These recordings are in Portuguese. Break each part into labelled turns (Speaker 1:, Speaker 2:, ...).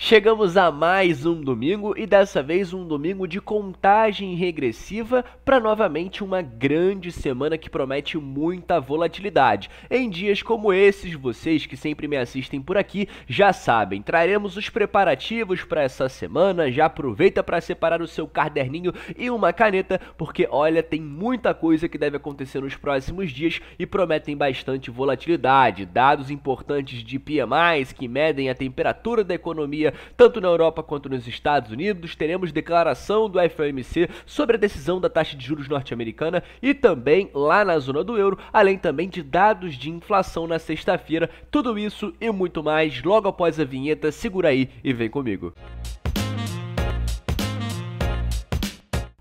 Speaker 1: Chegamos a mais um domingo e dessa vez um domingo de contagem regressiva para novamente uma grande semana que promete muita volatilidade. Em dias como esses, vocês que sempre me assistem por aqui já sabem, traremos os preparativos para essa semana. Já aproveita para separar o seu caderninho e uma caneta, porque olha, tem muita coisa que deve acontecer nos próximos dias e prometem bastante volatilidade. Dados importantes de PMIs que medem a temperatura da economia tanto na Europa quanto nos Estados Unidos. Teremos declaração do FOMC sobre a decisão da taxa de juros norte-americana e também lá na zona do euro, além também de dados de inflação na sexta-feira. Tudo isso e muito mais logo após a vinheta. Segura aí e vem comigo.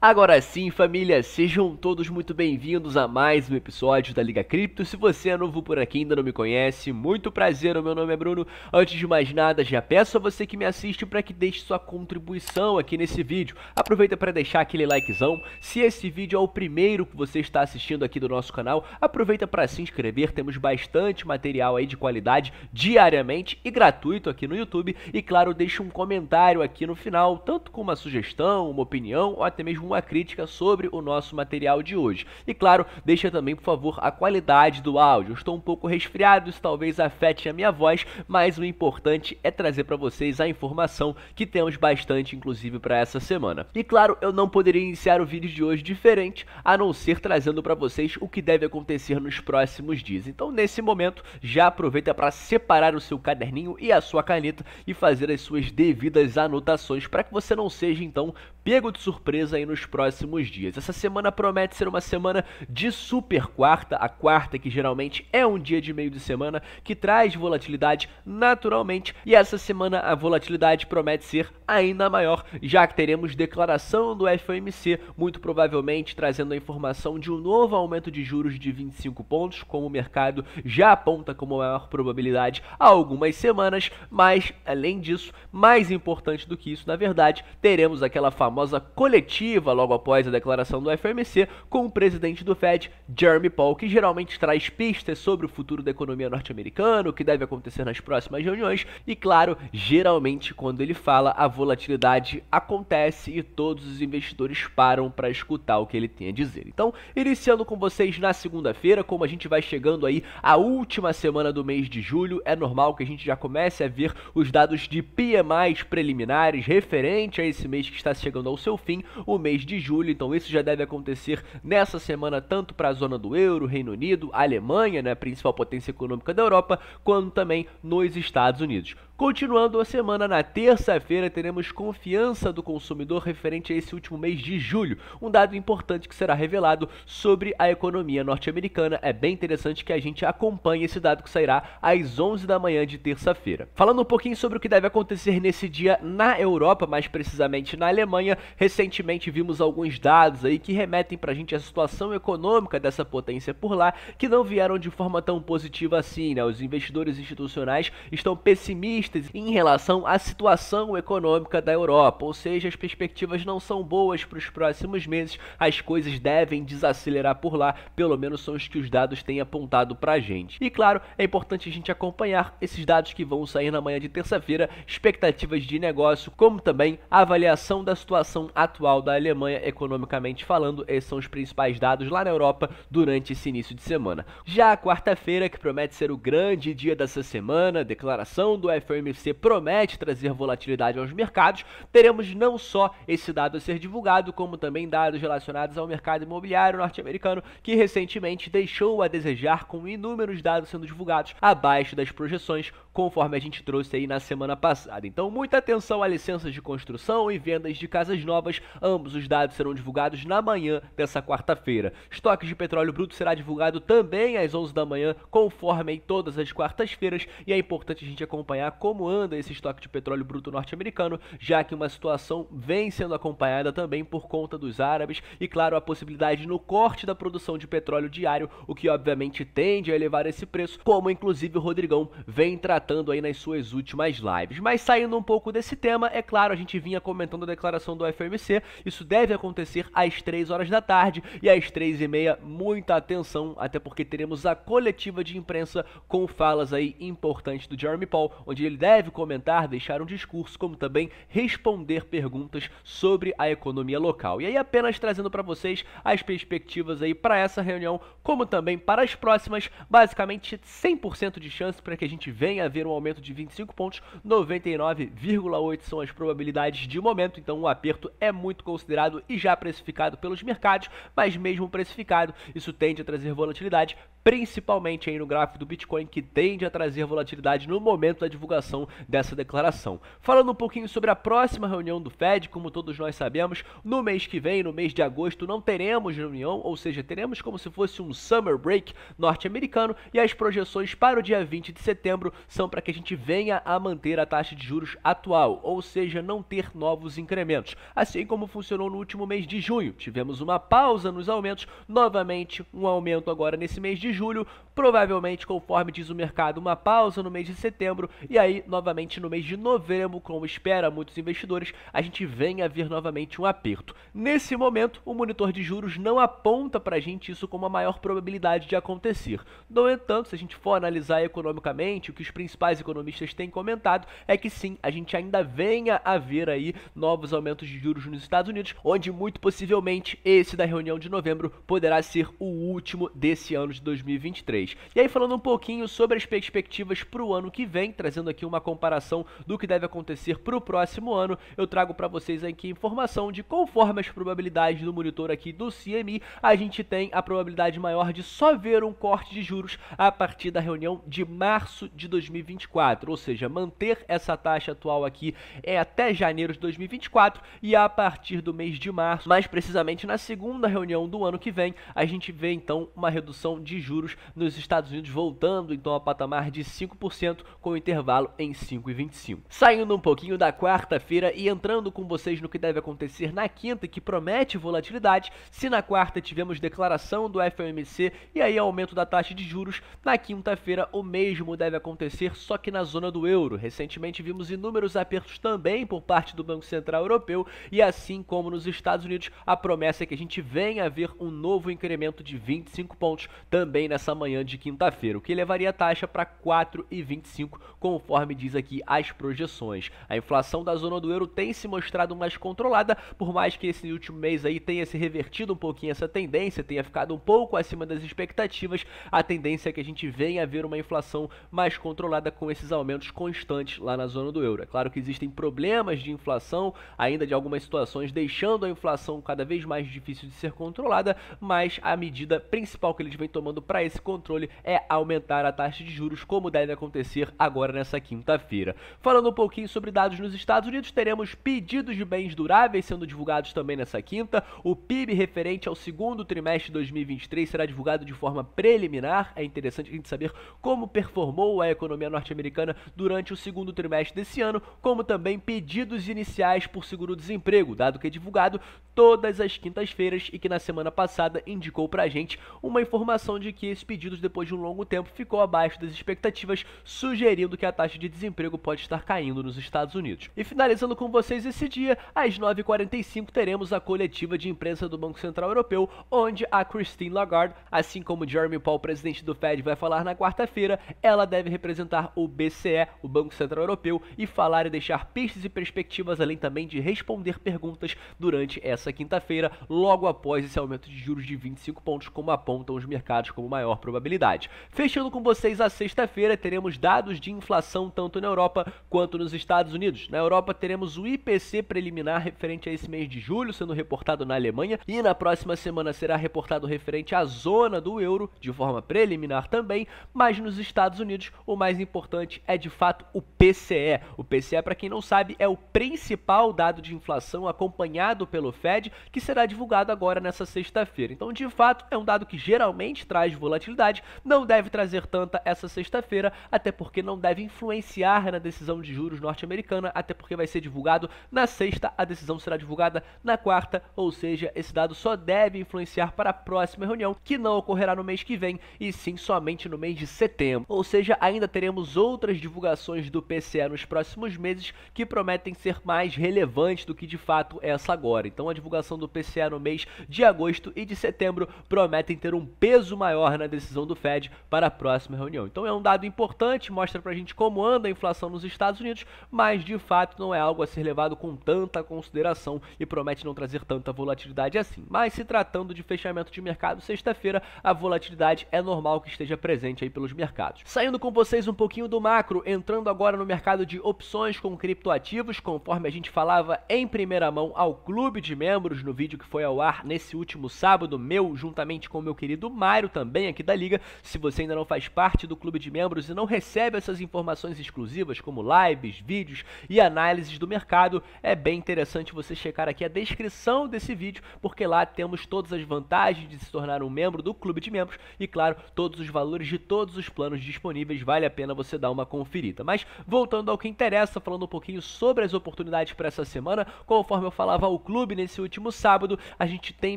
Speaker 1: Agora sim, família, sejam todos muito bem-vindos a mais um episódio da Liga Cripto. Se você é novo por aqui e ainda não me conhece, muito prazer, o meu nome é Bruno. Antes de mais nada, já peço a você que me assiste para que deixe sua contribuição aqui nesse vídeo. Aproveita para deixar aquele likezão. Se esse vídeo é o primeiro que você está assistindo aqui do nosso canal, aproveita para se inscrever. Temos bastante material aí de qualidade diariamente e gratuito aqui no YouTube. E claro, deixa um comentário aqui no final, tanto com uma sugestão, uma opinião ou até mesmo uma crítica sobre o nosso material de hoje. E claro, deixa também, por favor, a qualidade do áudio. Eu estou um pouco resfriado, isso talvez afete a minha voz, mas o importante é trazer para vocês a informação que temos bastante, inclusive, para essa semana. E claro, eu não poderia iniciar o vídeo de hoje diferente, a não ser trazendo para vocês o que deve acontecer nos próximos dias. Então, nesse momento, já aproveita para separar o seu caderninho e a sua caneta e fazer as suas devidas anotações para que você não seja, então, pego de surpresa aí nos próximos dias. Essa semana promete ser uma semana de super quarta, a quarta que geralmente é um dia de meio de semana que traz volatilidade naturalmente, e essa semana a volatilidade promete ser ainda maior, já que teremos declaração do FOMC, muito provavelmente trazendo a informação de um novo aumento de juros de 25 pontos, como o mercado já aponta como maior probabilidade há algumas semanas, mas além disso, mais importante do que isso, na verdade, teremos aquela famosa coletiva logo após a declaração do FOMC com o presidente do Fed, Jeremy Powell, que geralmente traz pistas sobre o futuro da economia norte-americana, o que deve acontecer nas próximas reuniões e, claro, geralmente quando ele fala, a volatilidade acontece e todos os investidores param para escutar o que ele tem a dizer. Então, iniciando com vocês na segunda-feira, como a gente vai chegando aí à última semana do mês de julho, é normal que a gente já comece a ver os dados de PMIs preliminares referente a esse mês que está chegando ao seu fim, o mês de julho. Então isso já deve acontecer nessa semana tanto para a zona do euro, Reino Unido, Alemanha, né, principal potência econômica da Europa, quanto também nos Estados Unidos. Continuando a semana, na terça-feira teremos confiança do consumidor referente a esse último mês de julho, um dado importante que será revelado sobre a economia norte-americana. É bem interessante que a gente acompanhe esse dado que sairá às 11 da manhã de terça-feira. Falando um pouquinho sobre o que deve acontecer nesse dia na Europa, mais precisamente na Alemanha, recentemente vimos alguns dados aí que remetem pra gente a situação econômica dessa potência por lá, que não vieram de forma tão positiva assim, né? Os investidores institucionais estão pessimistas em relação à situação econômica da Europa, ou seja, as perspectivas não são boas para os próximos meses, as coisas devem desacelerar por lá, pelo menos são os que os dados têm apontado pra gente. E claro, é importante a gente acompanhar esses dados que vão sair na manhã de terça-feira, expectativas de negócio, como também a avaliação da situação atual da Alemanha economicamente falando. Esses são os principais dados lá na Europa durante esse início de semana. Já a quarta-feira, que promete ser o grande dia dessa semana, declaração do FOMC promete trazer volatilidade aos mercados. Teremos não só esse dado a ser divulgado, como também dados relacionados ao mercado imobiliário norte-americano, que recentemente deixou a desejar, com inúmeros dados sendo divulgados abaixo das projeções, conforme a gente trouxe aí na semana passada. Então, muita atenção a licenças de construção e vendas de casas novas. Ambos os dados serão divulgados na manhã dessa quarta-feira. Estoque de petróleo bruto será divulgado também às 11 da manhã, conforme em todas as quartas-feiras, e é importante a gente acompanhar como anda esse estoque de petróleo bruto norte-americano, já que uma situação vem sendo acompanhada também por conta dos árabes e, claro, a possibilidade no corte da produção de petróleo diário, o que obviamente tende a elevar esse preço, como inclusive o Rodrigão vem tratando aí nas suas últimas lives. Mas saindo um pouco desse tema, é claro, a gente vinha comentando a declaração do FOMC, isso deve acontecer às 3 horas da tarde e às 3h30, muita atenção, até porque teremos a coletiva de imprensa com falas aí importantes do Jeremy Powell, onde ele deve comentar, deixar um discurso, como também responder perguntas sobre a economia local. E aí apenas trazendo para vocês as perspectivas aí para essa reunião, como também para as próximas, basicamente 100% de chance para que a gente venha a ver um aumento de 25 pontos, 99,8 são as probabilidades de momento, então o aperto é muito considerado e já precificado pelos mercados, mas mesmo precificado, isso tende a trazer volatilidade, principalmente aí no gráfico do Bitcoin, que tende a trazer volatilidade no momento da divulgação dessa declaração. Falando um pouquinho sobre a próxima reunião do Fed, como todos nós sabemos, no mês que vem, no mês de agosto, não teremos reunião, ou seja, teremos como se fosse um summer break norte-americano, e as projeções para o dia 20 de setembro são para que a gente venha a manter a taxa de juros atual, ou seja, não ter novos incrementos. Assim como funcionou no último mês de junho, tivemos uma pausa nos aumentos, novamente um aumento agora nesse mês de julho, provavelmente, conforme diz o mercado, uma pausa no mês de setembro, e aí novamente no mês de novembro, como espera muitos investidores, a gente vem a ver novamente um aperto. Nesse momento, o monitor de juros não aponta para a gente isso como a maior probabilidade de acontecer. No entanto, se a gente for analisar economicamente, o que os principais economistas têm comentado é que sim, a gente ainda venha a ver aí novos aumentos de juros nos Estados Unidos, onde muito possivelmente esse da reunião de novembro poderá ser o último desse ano de 2023. E aí falando um pouquinho sobre as perspectivas para o ano que vem, trazendo aqui uma comparação do que deve acontecer para o próximo ano, eu trago para vocês aqui informação de conforme as probabilidades do monitor aqui do CME, a gente tem a probabilidade maior de só ver um corte de juros a partir da reunião de março de 2024, ou seja, manter essa taxa atual aqui até janeiro de 2024 e a partir do mês de março, mais precisamente na segunda reunião do ano que vem, a gente vê então uma redução de juros nos Estados Unidos voltando então a patamar de 5% com intervalo em 5,25. Saindo um pouquinho da quarta-feira e entrando com vocês no que deve acontecer na quinta, que promete volatilidade, se na quarta tivemos declaração do FOMC e aí aumento da taxa de juros, na quinta-feira o mesmo deve acontecer, só que na zona do euro. Recentemente vimos inúmeros apertos também por parte do Banco Central Europeu e assim como nos Estados Unidos, a promessa é que a gente venha a ver um novo incremento de 25 pontos também nessa manhã de quinta-feira, o que levaria a taxa para 4,25, conforme diz aqui as projeções. A inflação da zona do euro tem se mostrado mais controlada, por mais que esse último mês aí tenha se revertido um pouquinho essa tendência, tenha ficado um pouco acima das expectativas, a tendência é que a gente venha a ver uma inflação mais controlada com esses aumentos constantes lá na zona do euro. É claro que existem problemas de inflação, ainda de algumas situações, deixando a inflação cada vez mais difícil de ser controlada, mas a medida principal que eles vêm tomando para esse controle é aumentar a taxa de juros, como deve acontecer agora nessa quinta-feira. Falando um pouquinho sobre dados nos Estados Unidos, teremos pedidos de bens duráveis sendo divulgados também nessa quinta. O PIB referente ao segundo trimestre de 2023 será divulgado de forma preliminar. É interessante a gente saber como performou a economia norte-americana durante o segundo trimestre desse ano, como também pedidos iniciais por seguro-desemprego, dado que é divulgado todas as quintas-feiras e que na semana passada indicou pra gente uma informação de que esses pedidos, depois de um longo tempo, ficou abaixo das expectativas, sugerindo que a taxa de desemprego pode estar caindo nos Estados Unidos. E finalizando com vocês esse dia, às 9h45 teremos a coletiva de imprensa do Banco Central Europeu, onde a Christine Lagarde, assim como Jeremy Powell, presidente do Fed, vai falar na quarta-feira, ela deve representar o BCE, o Banco Central Europeu, e falar e deixar pistas e perspectivas, além também de responder perguntas durante essa quinta-feira, logo após esse aumento de juros de 25 pontos, como apontam os mercados como maior probabilidade. Fechando com vocês a sexta-feira, teremos dados de inflação tanto na Europa quanto nos Estados Unidos. Na Europa teremos o IPC preliminar referente a esse mês de julho, sendo reportado na Alemanha, e na próxima semana será reportado referente à zona do euro, de forma preliminar também, mas nos Estados Unidos o mais importante é de fato o PCE. O PCE, para quem não sabe, é o principal dado de inflação acompanhado pelo Fed, que será divulgado agora nessa sexta-feira. Então, de fato, é um dado que geralmente traz volatilidade, não deve trazer tanta essa sexta-feira, até porque não deve influenciar na decisão de juros norte-americana, até porque vai ser divulgado na sexta, a decisão será divulgada na quarta, ou seja, esse dado só deve influenciar para a próxima reunião, que não ocorrerá no mês que vem, e sim somente no mês de setembro. Ou seja, ainda teremos outras divulgações do PCE nos próximos meses que prometem ser mais relevantes do que de fato essa agora. Então a divulgação do PCE no mês de agosto e de setembro prometem ter um peso maior na decisão do Fed para a próxima reunião. Então é um dado importante, mostra pra gente como como anda a inflação nos Estados Unidos, mas de fato não é algo a ser levado com tanta consideração e promete não trazer tanta volatilidade assim. Mas se tratando de fechamento de mercado sexta-feira, a volatilidade é normal que esteja presente aí pelos mercados. Saindo com vocês um pouquinho do macro, entrando agora no mercado de opções com criptoativos, conforme a gente falava em primeira mão ao clube de membros no vídeo que foi ao ar nesse último sábado, meu, juntamente com o meu querido Mário, também aqui da Liga. Se você ainda não faz parte do clube de membros e não recebe essas informações exclusivas como lives, vídeos e análises do mercado, é bem interessante você checar aqui a descrição desse vídeo, porque lá temos todas as vantagens de se tornar um membro do clube de membros e, claro, todos os valores de todos os planos disponíveis, vale a pena você dar uma conferida. Mas voltando ao que interessa, falando um pouquinho sobre as oportunidades para essa semana, conforme eu falava ao clube nesse último sábado, a gente tem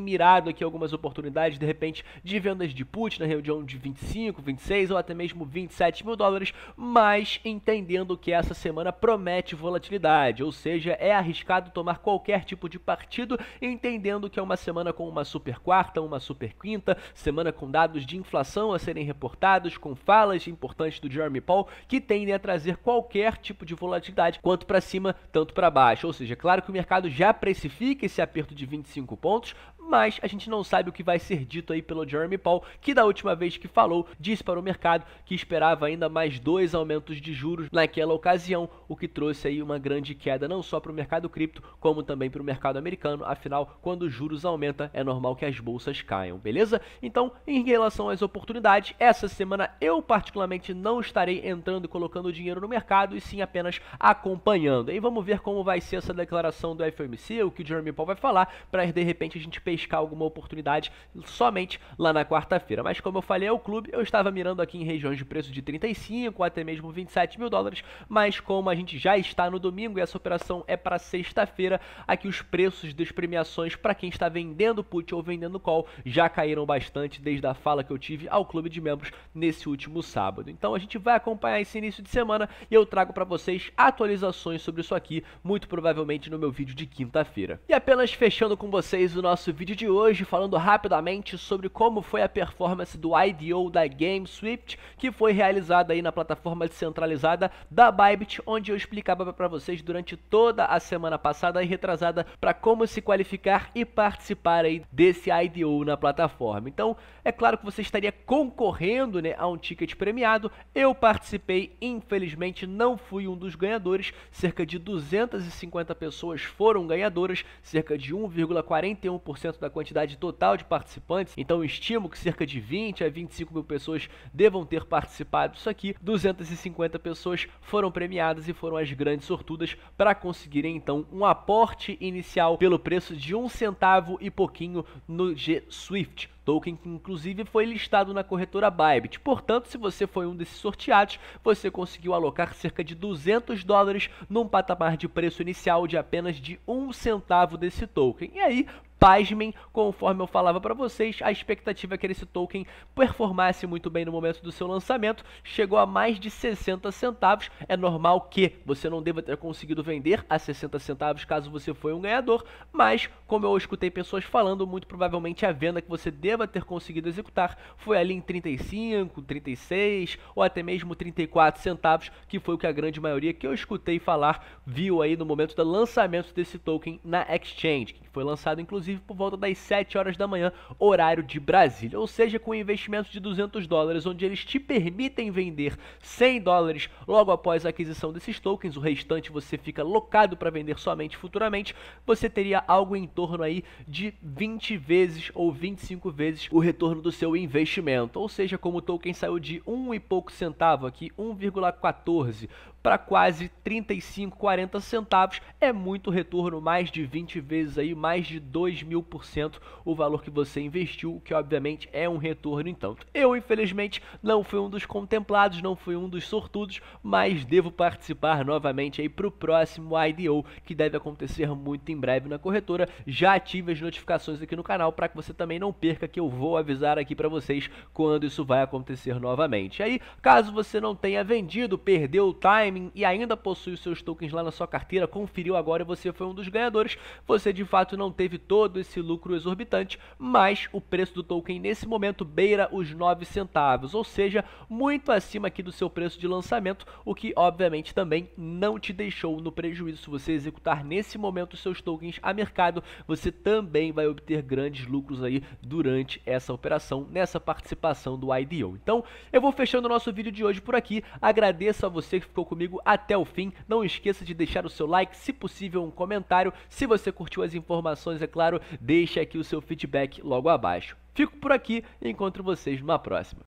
Speaker 1: mirado aqui algumas oportunidades, de repente, de vendas de put na região de 25, 26 ou até mesmo 27 mil dólares, mas entendendo que essa semana promete volatilidade, ou seja, é arriscado tomar qualquer tipo de partido, entendendo que é uma semana com uma super quarta, uma super quinta, semana com dados de inflação a serem reportados, com falas importantes do Jeremy Powell, que tendem a trazer qualquer tipo de volatilidade, quanto para cima, tanto para baixo. Ou seja, claro que o mercado já precifica esse aperto de 25 pontos, mas a gente não sabe o que vai ser dito aí pelo Jeremy Powell, que da última vez que falou, disse para o mercado que esperava ainda mais 2 aumentos de juros naquela ocasião, o que trouxe aí uma grande queda não só para o mercado cripto, como também para o mercado americano. Afinal, quando os juros aumentam, é normal que as bolsas caiam, beleza? Então, em relação às oportunidades, essa semana eu particularmente não estarei entrando e colocando dinheiro no mercado, e sim apenas acompanhando. E vamos ver como vai ser essa declaração do FOMC, o que o Jeremy Powell vai falar, para de repente a gente pescar alguma oportunidade somente lá na quarta-feira. Mas como eu falei ao clube, eu estava mirando aqui em regiões de preço de 35 ou até mesmo 27 mil dólares, mas como a gente já está no domingo e essa operação é para sexta-feira, aqui os preços das premiações para quem está vendendo put ou vendendo call já caíram bastante desde a fala que eu tive ao clube de membros nesse último sábado. Então a gente vai acompanhar esse início de semana e eu trago para vocês atualizações sobre isso aqui, muito provavelmente no meu vídeo de quinta-feira. E apenas fechando com vocês o nosso vídeo de hoje, falando rapidamente sobre como foi a performance do IDO da GameSwift, que foi realizada aí na plataforma descentralizada da Bybit, onde eu explicava para vocês durante toda a semana passada e retrasada para como se qualificar e participar aí desse IDO na plataforma. Então, é claro que você estaria concorrendo, né, a um ticket premiado. Eu participei, infelizmente não fui um dos ganhadores, cerca de 250 pessoas foram ganhadoras, cerca de 1,41% da quantidade total de participantes, então estimo que cerca de 20 a 25 mil pessoas devam ter participado disso aqui. 250 pessoas foram premiadas e foram as grandes sortudas para conseguirem então um aporte inicial pelo preço de 1 centavo e pouquinho no GSwift, token que inclusive foi listado na corretora Bybit. Portanto, se você foi um desses sorteados, você conseguiu alocar cerca de 200 dólares num patamar de preço inicial de apenas de 1 centavo desse token. E aí, pasmem, conforme eu falava para vocês, a expectativa é que esse token performasse muito bem no momento do seu lançamento, chegou a mais de 60 centavos. É normal que você não deva ter conseguido vender a 60 centavos caso você foi um ganhador, mas como eu escutei pessoas falando, muito provavelmente a venda que você deva ter conseguido executar foi ali em 35, 36 ou até mesmo 34 centavos, que foi o que a grande maioria que eu escutei falar viu aí no momento do lançamento desse token na exchange, que foi lançado inclusive por volta das 7 horas da manhã, horário de Brasília. Ou seja, com um investimento de 200 dólares, onde eles te permitem vender 100 dólares logo após a aquisição desses tokens, o restante você fica locado para vender somente futuramente, você teria algo em torno aí de 20 vezes ou 25 vezes o retorno do seu investimento. Ou seja, como o token saiu de 1 e pouco centavo, aqui 1,14 para quase 35, 40 centavos, é muito retorno, mais de 20 vezes aí, mais de 2.000% o valor que você investiu, que obviamente é um retorno em tanto. Eu, infelizmente, não fui um dos contemplados, não fui um dos sortudos, mas devo participar novamente aí para o próximo IDO, que deve acontecer muito em breve na corretora. Já ative as notificações aqui no canal para que você também não perca, que eu vou avisar aqui para vocês quando isso vai acontecer novamente. Aí, caso você não tenha vendido, perdeu o time timing e ainda possui os seus tokens lá na sua carteira, conferiu agora e você foi um dos ganhadores, você de fato não teve todo esse lucro exorbitante, mas o preço do token nesse momento beira os 9 centavos, ou seja, muito acima aqui do seu preço de lançamento, o que obviamente também não te deixou no prejuízo. Se você executar nesse momento os seus tokens a mercado, você também vai obter grandes lucros aí durante essa operação, nessa participação do IDO. Então, eu vou fechando o nosso vídeo de hoje por aqui, agradeço a você que ficou comigo até o fim, não esqueça de deixar o seu like, se possível um comentário, se você curtiu as informações, é claro, deixe aqui o seu feedback logo abaixo. Fico por aqui e encontro vocês numa próxima.